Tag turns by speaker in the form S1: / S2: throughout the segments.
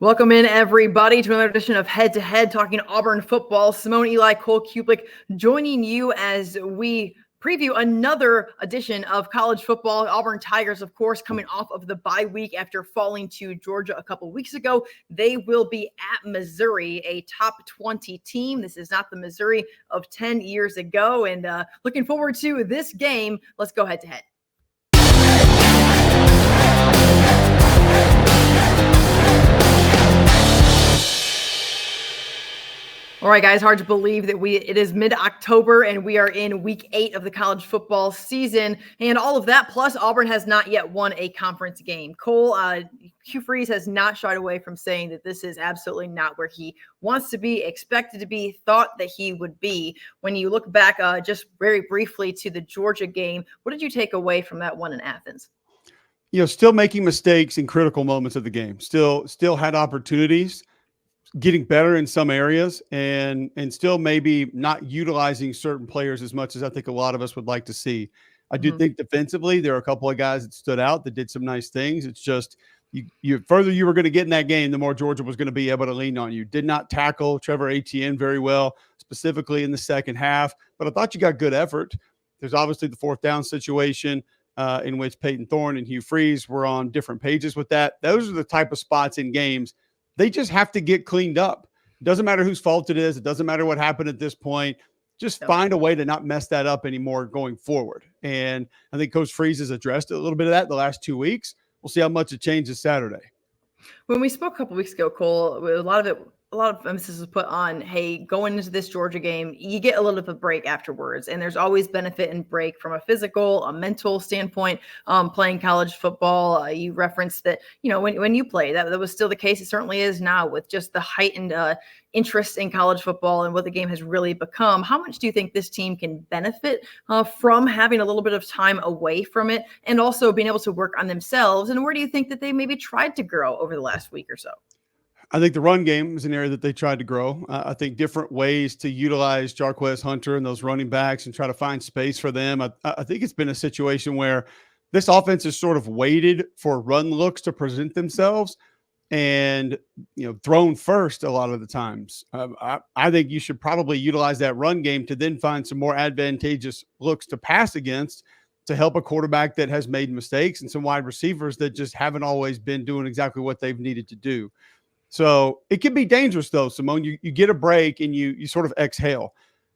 S1: Welcome in, everybody, to another edition of Head to Head, talking Auburn football. Simone Eli, Cole Cubelic, joining you as we preview another edition of college football. Auburn Tigers, of course, coming off of the bye week after falling to Georgia a couple weeks ago. They will be at Missouri, a top 20 team. This is not the Missouri of 10 years ago. And looking forward to this game. Let's go head to head. All right, guys, hard to believe that it is mid-October and we are in week 8 of the college football season. And all of that, plus Auburn has not yet won a conference game. Cole, Hugh Freeze has not shied away from saying that this is absolutely not where he wants to be, expected to be, thought that he would be. When you look back just very briefly to the Georgia game, what did you take away from that one in Athens?
S2: Still making mistakes in critical moments of the game. Still had opportunities, getting better in some areas, and still maybe not utilizing certain players as much as I think a lot of us would like to see. I do think defensively there are a couple of guys that stood out that did some nice things. It's just you further you were going to get in that game, the more Georgia was going to be able to lean on you. Did not tackle Trevor Etienne very well, specifically in the second half, but I thought you got good effort. There's obviously the fourth down situation in which Peyton Thorne and Hugh Freeze were on different pages with that. Those are the type of spots in games they just have to get cleaned up. It doesn't matter whose fault it is. It doesn't matter what happened at this point. Just find a way to not mess that up anymore going forward. And I think Coach Freeze has addressed a little bit of that the last 2 weeks. We'll see how much it changes Saturday.
S1: When we spoke a couple weeks ago, Cole, a lot of emphasis was put on, hey, going into this Georgia game, you get a little bit of a break afterwards. And there's always benefit and break from a physical, a mental standpoint, playing college football. You referenced that, when you play, that was still the case. It certainly is now with just the heightened interest in college football and what the game has really become. How much do you think this team can benefit from having a little bit of time away from it and also being able to work on themselves? And where do you think that they maybe tried to grow over the last week or so?
S2: I think the run game is an area that they tried to grow. I think different ways to utilize Jarquez Hunter and those running backs and try to find space for them. I think it's been a situation where this offense is sort of waited for run looks to present themselves and, thrown first a lot of the times. I think you should probably utilize that run game to then find some more advantageous looks to pass against to help a quarterback that has made mistakes and some wide receivers that just haven't always been doing exactly what they've needed to do. So it can be dangerous, though, Simone. You get a break and you sort of exhale.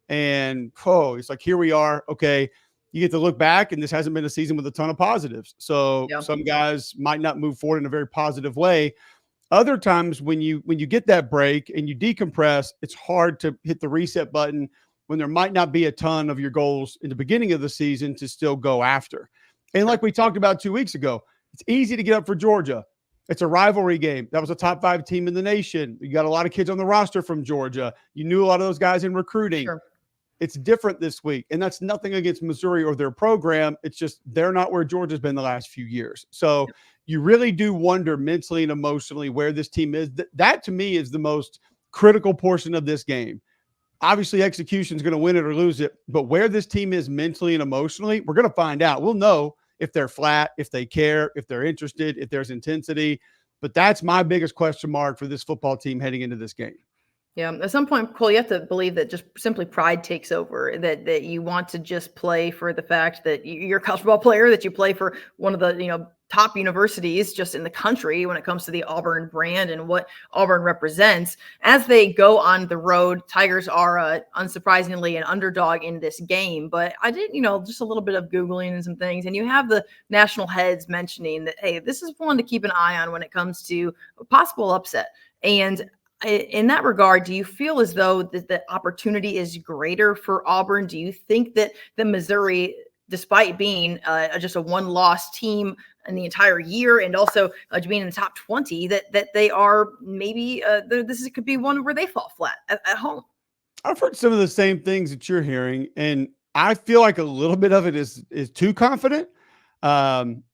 S2: And, it's like, here we are. Okay, you get to look back, and this hasn't been a season with a ton of positives. So some guys might not move forward in a very positive way. Other times when you get that break and you decompress, it's hard to hit the reset button when there might not be a ton of your goals in the beginning of the season to still go after. And like we talked about 2 weeks ago, it's easy to get up for Georgia. It's a rivalry game. That was a top 5 team in the nation. You got a lot of kids on the roster from Georgia. You knew a lot of those guys in recruiting.
S1: Sure.
S2: It's different this week. And that's nothing against Missouri or their program. It's just they're not where Georgia's been the last few years. So you really do wonder mentally and emotionally where this team is. That to me is the most critical portion of this game. Obviously, execution is going to win it or lose it. But where this team is mentally and emotionally, we're going to find out. We'll know if they're flat, if they care, if they're interested, if there's intensity. But that's my biggest question mark for this football team heading into this game.
S1: Yeah, at some point, Cole, you have to believe that just simply pride takes over, that you want to just play for the fact that you're a college football player, that you play for one of the top universities just in the country when it comes to the Auburn brand and what Auburn represents. As they go on the road, Tigers are unsurprisingly an underdog in this game. But I did, just a little bit of Googling and some things. And you have the national heads mentioning that, hey, this is one to keep an eye on when it comes to a possible upset. And in that regard, do you feel as though the opportunity is greater for Auburn? Do you think that the Missouri, despite being just a one-loss team in the entire year and also being in the top 20, that they are maybe could be one where they fall flat at home?
S2: I've heard some of the same things that you're hearing, and I feel like a little bit of it is too confident.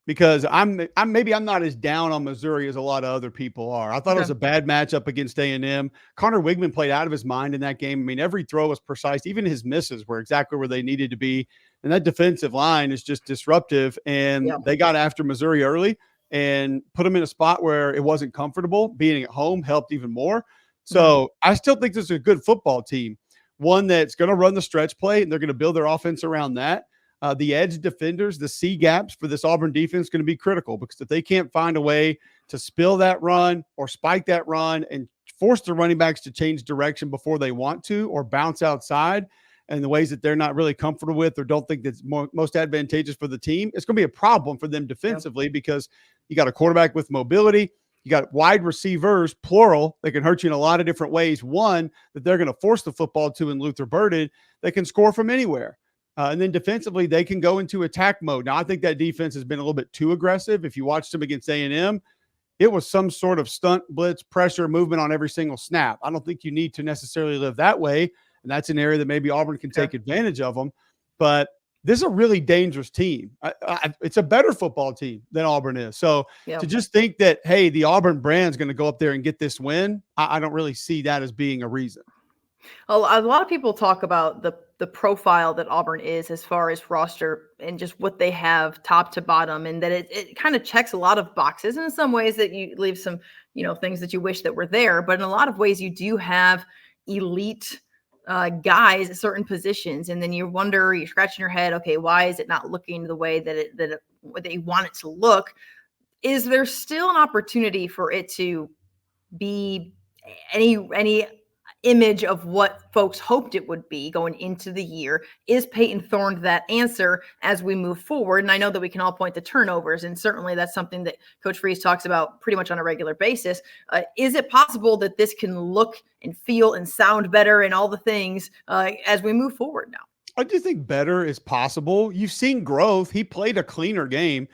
S2: Because I'm not as down on Missouri as a lot of other people are. I thought it was a bad matchup against A&M. Connor Wigman played out of his mind in that game. I mean, every throw was precise. Even his misses were exactly where they needed to be. And that defensive line is just disruptive. And they got after Missouri early. and put them in a spot where it wasn't comfortable. Being at home helped even more.
S1: Mhm.
S2: So I still think this is a good football team, one that's going to run the stretch play, and they're going to build their offense around that. The edge defenders, the C gaps for this Auburn defense is going to be critical, because if they can't find a way to spill that run or spike that run and force the running backs to change direction before they want to, or bounce outside in the ways that they're not really comfortable with or don't think that's most advantageous for the team, it's going to be a problem for them defensively, because you got a quarterback with mobility. You got wide receivers, plural, that can hurt you in a lot of different ways. One, that they're going to force the football to in Luther Burden, that can score from anywhere. And then defensively, they can go into attack mode. Now, I think that defense has been a little bit too aggressive. If you watched them against A&M, it was some sort of stunt, blitz, pressure, movement on every single snap. I don't think you need to necessarily live that way, and that's an area that maybe Auburn can take advantage of them. But this is a really dangerous team. It's a better football team than Auburn is. So to just think that, hey, the Auburn brand is going to go up there and get this win, I don't really see that as being a reason.
S1: A lot of people talk about the profile that Auburn is as far as roster and just what they have top to bottom, and that it kind of checks a lot of boxes. And in some ways that you leave some, things that you wish that were there. But in a lot of ways, you do have elite guys at certain positions. And then you're scratching your head, okay, why is it not looking the way that you want it to look? Is there still an opportunity for it to be any image of what folks hoped it would be going into the year? Is Peyton Thorne that answer as we move forward? And I know that we can all point to turnovers, and certainly that's something that Coach Freese talks about pretty much on a regular basis. Is it possible that this can look and feel and sound better and all the things as we move forward now?
S2: I do think better is possible. You've seen growth. He played a cleaner game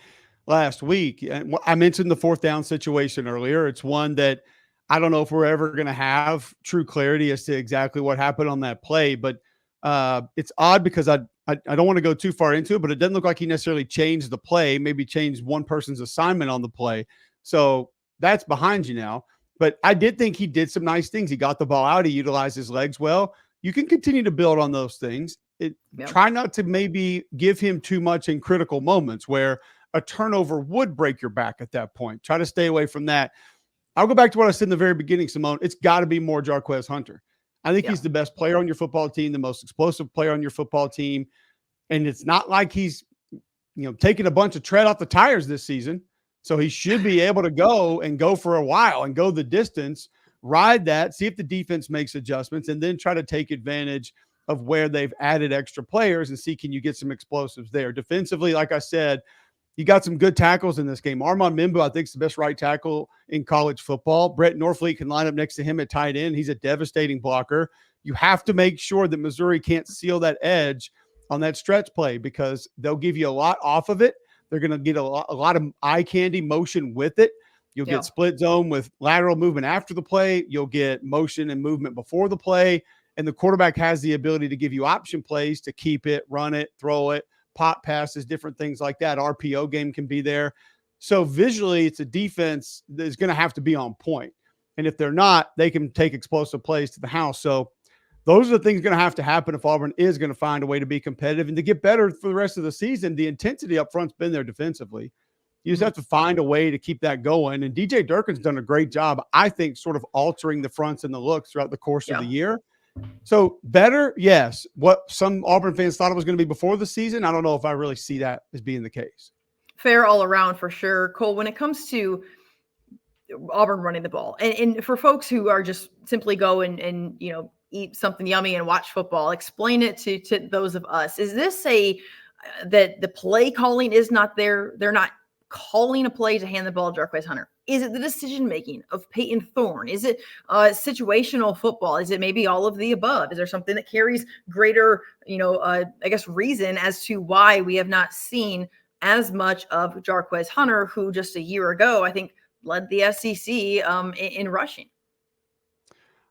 S2: last week. And I mentioned the fourth down situation earlier. It's one that I don't know if we're ever going to have true clarity as to exactly what happened on that play, but it's odd because I don't want to go too far into it, but it doesn't look like he necessarily changed the play, maybe changed one person's assignment on the play. So that's behind you now. But I did think he did some nice things. He got the ball out. He utilized his legs well. You can continue to build on those things. Try not to maybe give him too much in critical moments where a turnover would break your back at that point. Try to stay away from that. I'll go back to what I said in the very beginning, Simone. It's got to be more Jarquez Hunter. I think he's the best player on your football team, the most explosive player on your football team. And it's not like he's, taking a bunch of tread off the tires this season. So he should be able to go for a while and go the distance, ride that, see if the defense makes adjustments, and then try to take advantage of where they've added extra players and see, can you get some explosives there? Defensively, like I said, you got some good tackles in this game. Armand Mimbu, I think, is the best right tackle in college football. Brett Norfleet can line up next to him at tight end. He's a devastating blocker. You have to make sure that Missouri can't seal that edge on that stretch play, because they'll give you a lot off of it. They're going to get a lot of eye candy motion with it. You'll get split zone with lateral movement after the play. You'll get motion and movement before the play. And the quarterback has the ability to give you option plays to keep it, run it, throw it, pop passes, different things like that. RPO game can be there. So visually, it's a defense that is going to have to be on point. And if they're not, they can take explosive plays to the house. So those are the things going to have to happen if Auburn is going to find a way to be competitive and to get better for the rest of the season. The intensity up front's been there defensively. You just have to find a way to keep that going. And DJ Durkin's done a great job, I think, sort of altering the fronts and the looks throughout the course of the year. So better, yes. What some Auburn fans thought it was going to be before the season, I don't know if I really see that as being the case.
S1: Fair all around for sure. Cole, when it comes to Auburn running the ball, and for folks who are just simply go and eat something yummy and watch football, explain it to those of us. Is this that the play calling is not there? They're not calling a play to hand the ball to Jarquez Hunter? Is it the decision-making of Peyton Thorne? Is it situational football? Is it maybe all of the above? Is there something that carries greater, reason as to why we have not seen as much of Jarquez Hunter, who just a year ago, I think, led the SEC in rushing?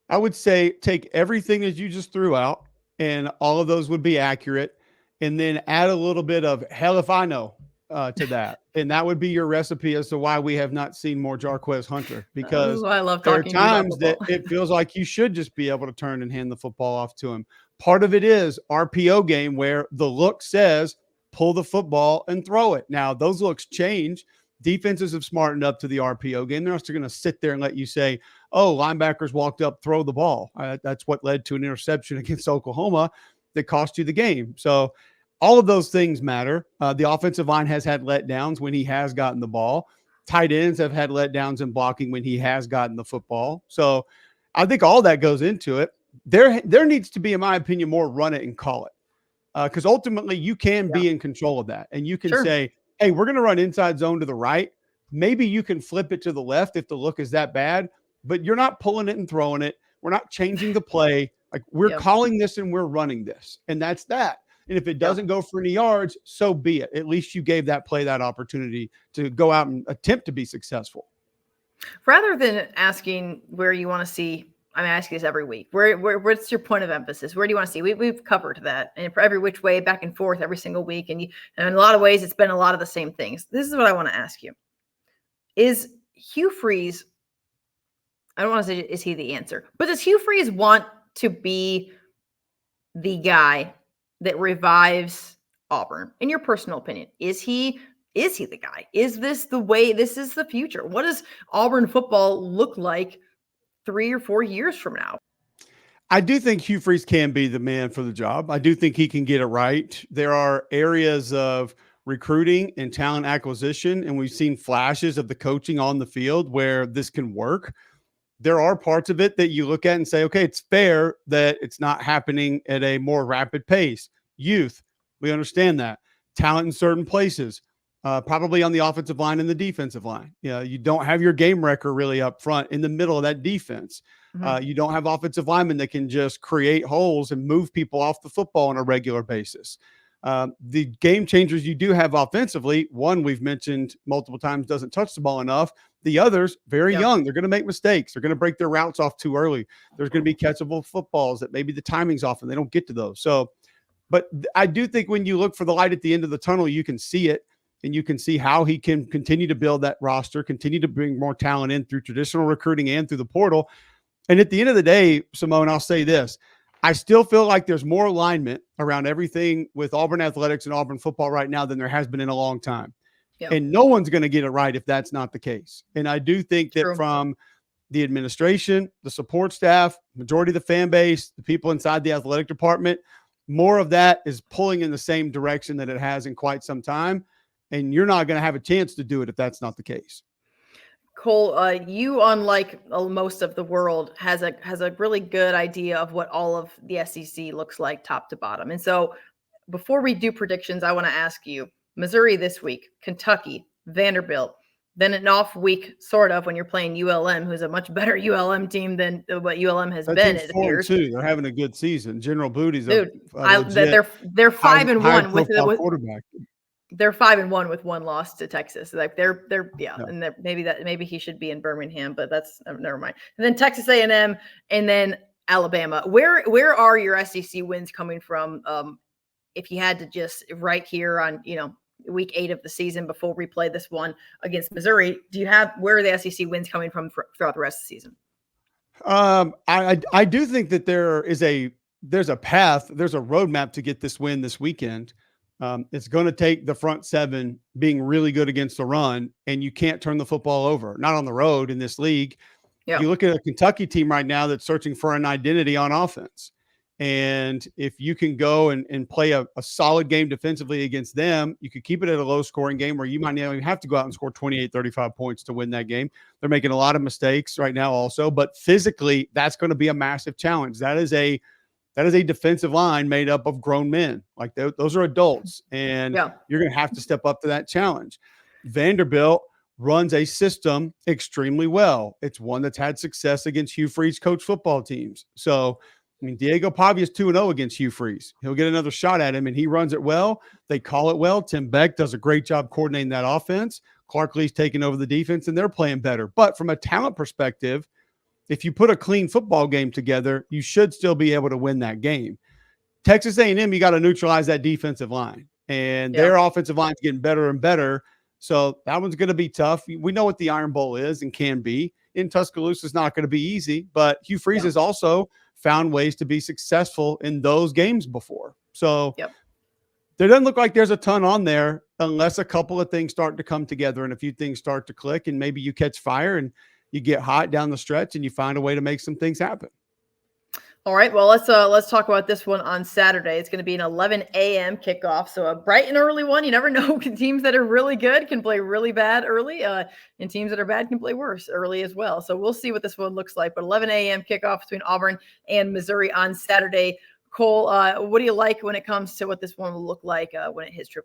S2: I would say take everything that you just threw out, and all of those would be accurate, and then add a little bit of hell if I know to that. And that would be your recipe as to why we have not seen more Jarquez Hunter, because
S1: I love
S2: there are
S1: talking
S2: times
S1: about
S2: that it feels like you should just be able to turn and hand the football off to him. Part of it is RPO game, where the look says pull the football and throw it. Now, those looks change Defenses have smartened up to the RPO game. They're not going to sit there and let you say, oh, linebackers walked up, throw the ball. That's what led to an interception against Oklahoma that cost you the game. So all of those things matter. The offensive line has had letdowns when he has gotten the ball. Tight ends have had letdowns in blocking when he has gotten the football. So I think all that goes into it. There needs to be, in my opinion, more run it and call it. Because ultimately you can be in control of that. And you can say, hey, we're going to run inside zone to the right. Maybe you can flip it to the left if the look is that bad, but you're not pulling it and throwing it. We're not changing the play. Like, we're calling this and we're running this. And that's that. And if it doesn't go for any yards, so be it. At least you gave that play that opportunity to go out and attempt to be successful.
S1: Rather than asking where you want to see, I ask you this every week. What's your point of emphasis? Where do you want to see? We've covered that, and for every which way, back and forth, every single week. And in a lot of ways, it's been a lot of the same things. This is what I want to ask you: is Hugh Freeze? I don't want to say is he the answer, but does Hugh Freeze want to be the guy that revives Auburn? In your personal opinion, is he the guy? Is this the way? This is the future. What does Auburn football look like 3 or 4 years from now?
S2: I do think Hugh Freeze can be the man for the job. I do think he can get it right. There are areas of recruiting and talent acquisition, and we've seen flashes of the coaching on the field where this can work. There are parts of it that you look at and say, okay, it's fair that it's not happening at a more rapid pace. Youth, we understand that. Talent in certain places, probably on the offensive line and the defensive line. You don't have your game wrecker really up front in the middle of that defense. You don't have offensive linemen that can just create holes and move people off the football on a regular basis. The game changers you do have offensively, one we've mentioned multiple times doesn't touch the ball enough. The others, very young. They're going to make mistakes. They're going to break their routes off too early. There's going to be catchable footballs that maybe the timing's off and they don't get to those. So, but I do think when you look for the light at the end of the tunnel, you can see it, and you can see how he can continue to build that roster, continue to bring more talent in through traditional recruiting and through the portal. And at the end of the day, Simone, I'll say this. I still feel like there's more alignment around everything with Auburn athletics and Auburn football right now than there has been in a long time. And no one's going to get it right if that's not the case. And I do think that from the administration, the support staff, majority of the fan base, the people inside the athletic department, more of that is pulling in the same direction that it has in quite some time. And you're not going to have a chance to do it if that's not the case.
S1: Cole, you, unlike most of the world, has a really good idea of what all of the SEC looks like top to bottom. And so before we do predictions, I want to ask you, Missouri this week, Kentucky, Vanderbilt, then an off week, sort of, when you're playing ULM, who's a much better ULM team than what ULM has been. It appears.
S2: They're having a good season. General Booty's
S1: they're 5-1 with
S2: quarterback.
S1: They're 5-1 with one loss to Texas. Like they're and maybe he should be in Birmingham, but that's never mind. And then Texas A&M, and then Alabama. Where are your SEC wins coming from? If you had to just right here on week 8 of the season before we play this one against Missouri, where are the SEC wins coming from throughout the rest of the season?
S2: I do think that there's a path, there's a roadmap to get this win this weekend. It's going to take the front seven being really good against the run, and you can't turn the football over, not on the road in this league. You look at a Kentucky team right now that's searching for an identity on offense. And if you can go and play a solid game defensively against them, you could keep it at a low scoring game where you might not even have to go out and score 28, 35 points to win that game. They're making a lot of mistakes right now also, but physically that's going to be a massive challenge. That is a defensive line made up of grown men. Like those are adults, and you're going to have to step up to that challenge. Vanderbilt runs a system extremely well. It's one that's had success against Hugh Freeze coach football teams. So, Diego Pavia's 2-0 against Hugh Freeze. He'll get another shot at him, and he runs it well. They call it well. Tim Beck does a great job coordinating that offense. Clark Lee's taking over the defense, and they're playing better. But from a talent perspective, if you put a clean football game together, you should still be able to win that game. Texas A&M, you got to neutralize that defensive line, and their offensive line's getting better and better. So that one's going to be tough. We know what the Iron Bowl is and can be. In Tuscaloosa is not going to be easy, but Hugh Freeze has also found ways to be successful in those games before. So there doesn't look like there's a ton on there. unless a couple of things start to come together and a few things start to click, and maybe you catch fire and you get hot down the stretch and you find a way to make some things happen.
S1: All right, well, let's talk about this one on Saturday. It's going to be an 11 a.m. kickoff, so a bright and early one. You never know. Teams that are really good can play really bad early, and teams that are bad can play worse early as well. So we'll see what this one looks like. But 11 a.m. kickoff between Auburn and Missouri on Saturday. Cole, what do you like when it comes to what this one will look like when it hits 0-0?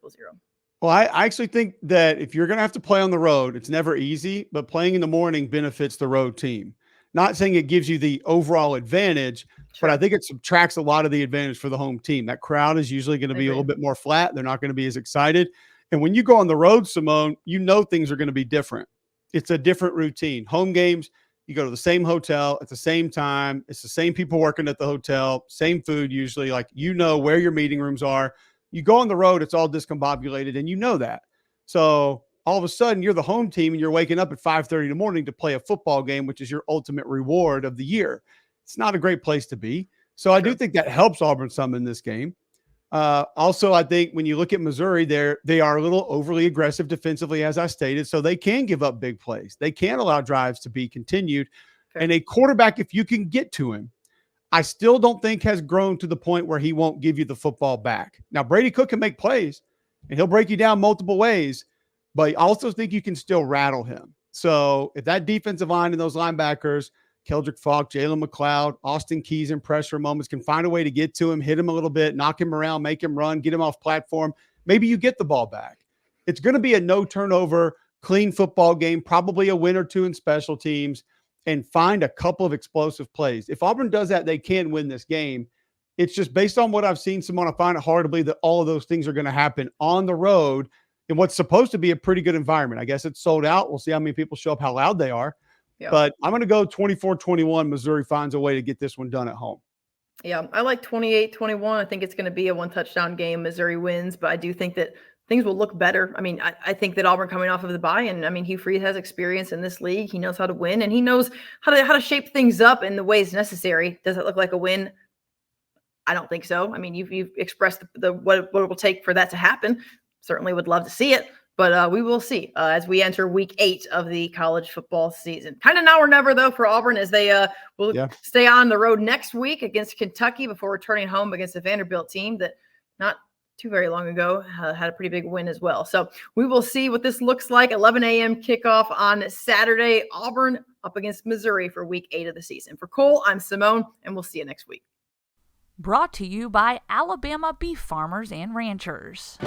S2: Well, I actually think that if you're going to have to play on the road, it's never easy, but playing in the morning benefits the road team. Not saying it gives you the overall advantage,
S1: Sure.
S2: but I think it subtracts a lot of the advantage for the home team. That crowd is usually going to be a little bit more flat. They're not going to be as excited. And when you go on the road, Simone, you know things are going to be different. It's a different routine. Home games, you go to the same hotel at the same time. It's the same people working at the hotel, same food usually. Like, you know where your meeting rooms are. You go on the road, it's all discombobulated, and you know that. So all of a sudden, you're the home team, and you're waking up at 5:30 in the morning to play a football game, which is your ultimate reward of the year. It's not a great place to be. So I do think that helps Auburn some in this game. Also, I think when you look at Missouri, they are a little overly aggressive defensively, as I stated, so they can give up big plays. They can allow drives to be continued. And a quarterback, if you can get to him, I still don't think has grown to the point where he won't give you the football back. Now, Brady Cook can make plays, and he'll break you down multiple ways, but I also think you can still rattle him. So if that defensive line and those linebackers, Keldrick Falk, Jalen McLeod, Austin Keys in pressure moments, can find a way to get to him, hit him a little bit, knock him around, make him run, get him off platform, maybe you get the ball back. It's going to be a no turnover, clean football game, probably a win or two in special teams, and find a couple of explosive plays. If Auburn does that, they can win this game. It's just based on what I've seen, Simone, I find it hard to believe that all of those things are going to happen on the road in what's supposed to be a pretty good environment. I guess it's sold out. We'll see how many people show up, how loud they are. Yeah. But I'm going to go 24-21. Missouri finds a way to get this one done at home.
S1: Yeah, I like 28-21. I think it's going to be a one-touchdown game. Missouri wins, but I do think that things will look better. I mean, I think that Auburn coming off of the bye, and I mean, Hugh Freeze has experience in this league. He knows how to win, and he knows how to shape things up in the ways necessary. Does it look like a win? I don't think so. I mean, you've expressed what it will take for that to happen. Certainly would love to see it, but we will see as we enter week 8 of the college football season. Kind of now or never, though, for Auburn, as they will stay on the road next week against Kentucky before returning home against the Vanderbilt team that not too very long ago had a pretty big win as well. So we will see what this looks like. 11 a.m. kickoff on Saturday. Auburn up against Missouri for week 8 of the season. For Cole, I'm Simone, and we'll see you next week.
S3: Brought to you by Alabama Beef Farmers and Ranchers.